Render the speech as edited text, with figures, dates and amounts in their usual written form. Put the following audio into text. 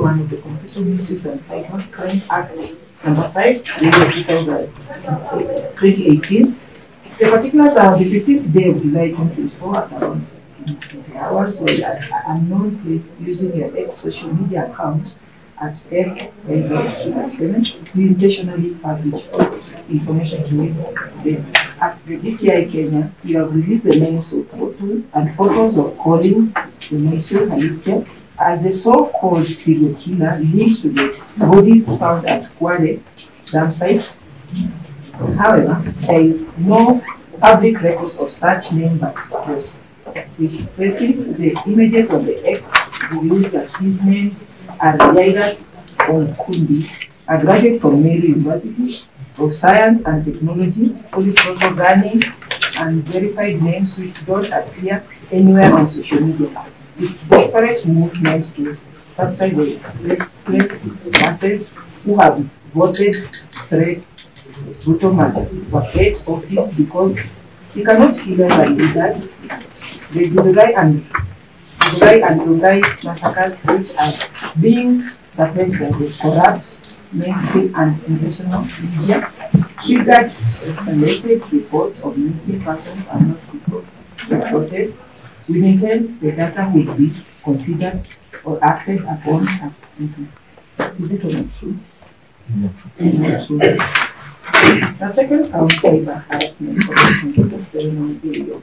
1 of the Computer Misuse and Cybercrime Act number 5, 2018. The particulars are the 15th day of July 2024 at around 20 hours, where at an unknown place using your ex social media account at F7, you intentionally publish false information to them. At the DCI Kenya, you have released the names of photos of Collins, Denisio, Alicia, as the so-called serial killer linked to the bodies found at Kwale dam sites. However, there is no public records of such name but was replacing the images of the ex reveals that his name are Jairus Onkundi, a graduate from Mary University of Science and Technology, police propaganda, and verified names which don't appear anywhere on social media. It's desperate movement to pacify the masses who have voted threats, brutal masses for hate office because he cannot kill their leaders. The Dugai and massacres which are being suppressed by the corrupt mainstream and international media triggered escalated reports of missing persons and not people. The protest, we maintain the data will be considered or acted upon as written. Is it or not true? Not true. The second count cyber harassment of the 7 area of